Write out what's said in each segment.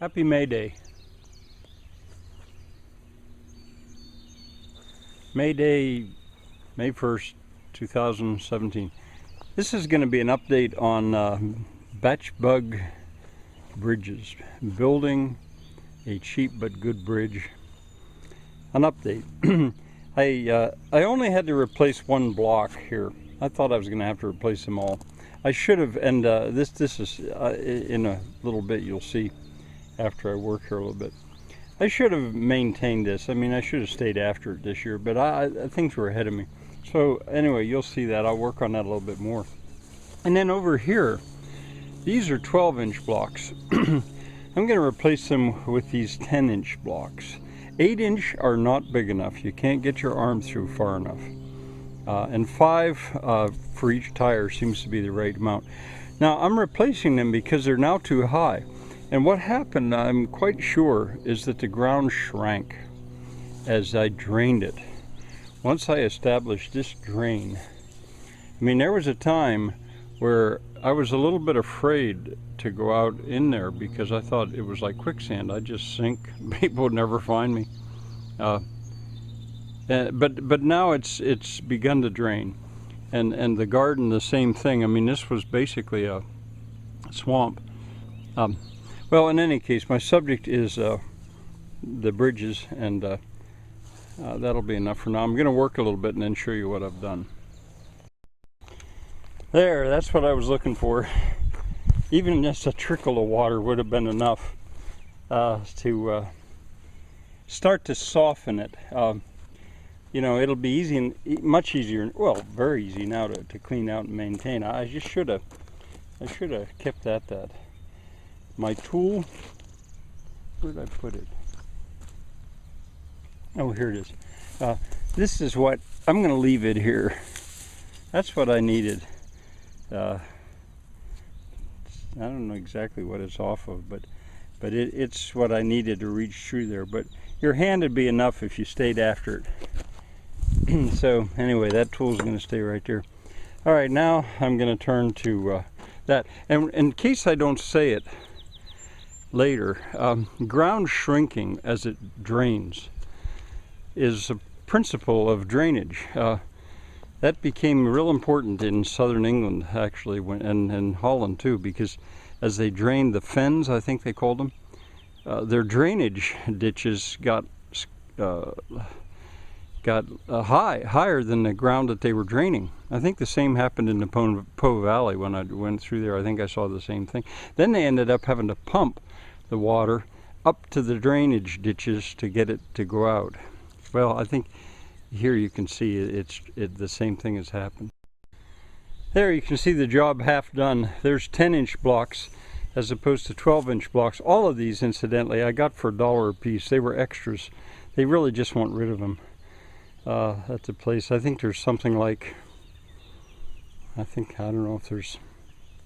Happy May Day. May Day, May 1st, 2017. This is going to be an update on Bachbug bridges. Building a cheap but good bridge. An update. I only had to replace one block here. I thought I was going to have to replace them all. I should have, and this is in a little bit you'll see after I work here a little bit. I should have maintained this. I mean, I should have stayed after it this year, but things were ahead of me. So anyway, you'll see that. I'll work on that a little bit more. And then over here, these are 12-inch blocks. I'm going to replace them with these 10-inch blocks. 8-inch are not big enough. You can't get your arm through far enough. And 5 for each tire seems to be the right amount. Now I'm replacing them because they're now too high. And what happened, I'm quite sure, is that the ground shrank as I drained it. Once I established this drain, I mean, there was a time where I was a little bit afraid to go out in there because I thought it was like quicksand. I'd just sink. People would never find me. But now it's begun to drain, and the garden the same thing. I mean, this was basically a swamp. Well, in any case, my subject is the bridges, and that'll be enough for now. I'm going to work a little bit and then show you what I've done. There, that's what I was looking for. Even just a trickle of water would have been enough to start to soften it. You know, it'll be easy and much easier, well, very easy now to clean out and maintain. I should have kept that. My tool, where did I put it? Oh, here it is. This is what, I'm going to leave it here. That's what I needed. I don't know exactly what it's off of, but it's what I needed to reach through there. But your hand would be enough if you stayed after it. So anyway, that tool's going to stay right there. All right, now I'm going to turn to that. And in case I don't say it later, ground shrinking as it drains is a principle of drainage. That became real important in southern England, actually, and Holland too, because as they drained the fens, I think they called them, their drainage ditches got higher than the ground that they were draining. I think the same happened in the Po Valley when I went through there. I think I saw the same thing. Then they ended up having to pump the water up to the drainage ditches to get it to go out. Well, I think here you can see the same thing has happened. There you can see the job half done. There's 10-inch blocks as opposed to 12-inch blocks. All of these, incidentally, I got for $1 a piece. They were extras. They really just want rid of them at the place. I think there's something like, I don't know if there's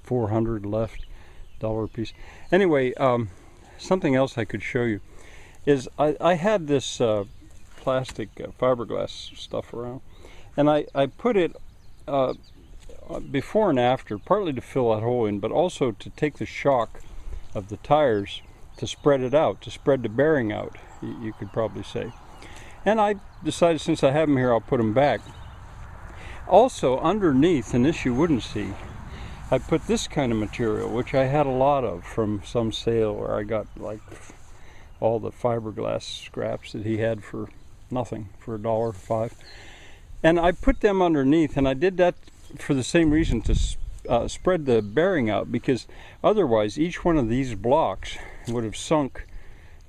400 left, $1 a piece. Anyway, something else I could show you is I had this plastic fiberglass stuff around, and I put it before and after, partly to fill that hole in, but also to take the shock of the tires to spread it out, to spread the bearing out, you could probably say. And I decided, since I have them here, I'll put them back. Also underneath, and this you wouldn't see, I put this kind of material, which I had a lot of from some sale where I got like all the fiberglass scraps that he had for nothing, for $1 or $5. And I put them underneath, and I did that for the same reason, to spread the bearing out, because otherwise each one of these blocks would have sunk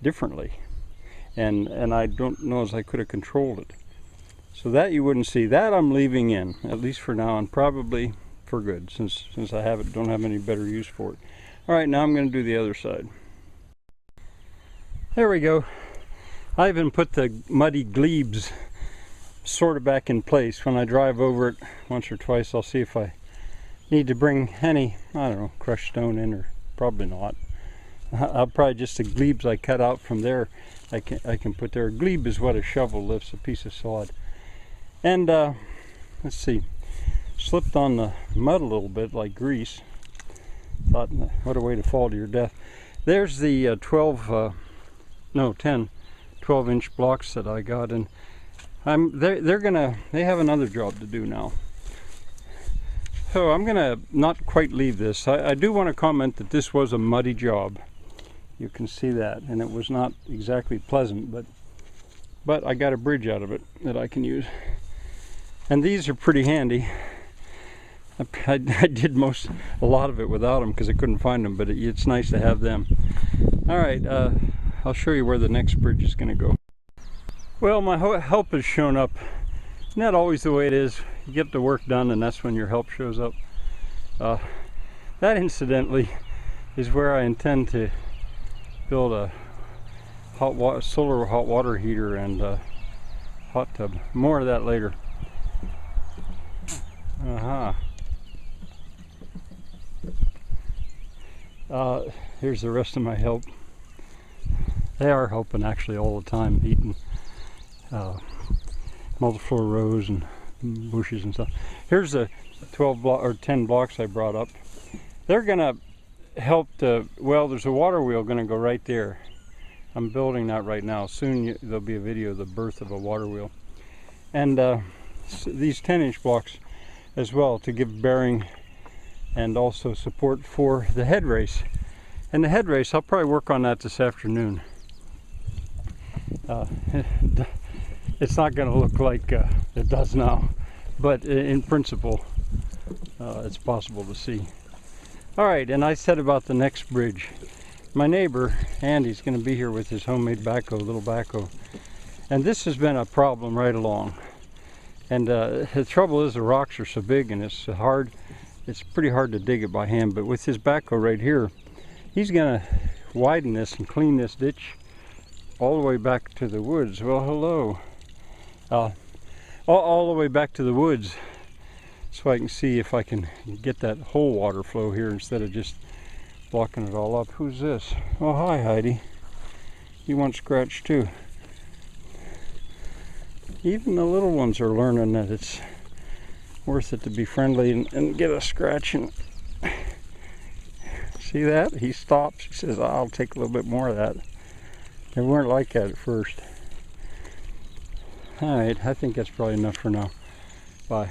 differently, and I don't know as I could have controlled it. So that you wouldn't see. That I'm leaving in, at least for now, and probably for good, since I don't have any better use for it. All right, now I'm going to do the other side. There we go. I even put the muddy glebes sort of back in place. When I drive over it once or twice, I'll see if I need to bring any, I don't know, crushed stone in, or probably not. I'll probably just the glebes I cut out from there, I can put there. A glebe is what a shovel lifts, a piece of sod. And let's see, slipped on the mud a little bit like grease. Thought, what a way to fall to your death. there's the 10, 12-inch blocks that I got, and they have another job to do now. So I'm gonna not quite leave this. I do want to comment that this was a muddy job. You can see that, and it was not exactly pleasant, but I got a bridge out of it that I can use. And these are pretty handy. I did a lot of it without them because I couldn't find them, but it's nice to have them. All right, I'll show you where the next bridge is going to go. Well, my help has shown up. Isn't that always the way it is? You get the work done, and that's when your help shows up. That, incidentally, is where I intend to build a solar hot water heater and hot tub. More of that later. Here's the rest of my help. They are helping actually all the time, eating multiflora rows and bushes and stuff. Here's the 10 blocks I brought up. They're gonna help well, there's a water wheel gonna go right there. I'm building that right now. Soon there'll be a video of the birth of a water wheel. And these 10-inch blocks as well to give bearing and also support for the head race. And the head race, I'll probably work on that this afternoon. It's not going to look like it does now, but in principle, it's possible to see. All right, and I said about the next bridge. My neighbor, Andy's going to be here with his homemade backhoe, little backhoe. And this has been a problem right along. And the trouble is the rocks are so big and it's pretty hard to dig it by hand. But with his backhoe right here, he's going to widen this and clean this ditch all the way back to the woods. Well, hello. All the way back to the woods, so I can see if I can get that whole water flow here instead of just blocking it all up. Who's this? Oh, hi, Heidi. You want scratch too. Even the little ones are learning that it's worth it to be friendly and get a scratch. And see that? He stops. He says, I'll take a little bit more of that. They weren't like that at first. All right, I think that's probably enough for now. Bye.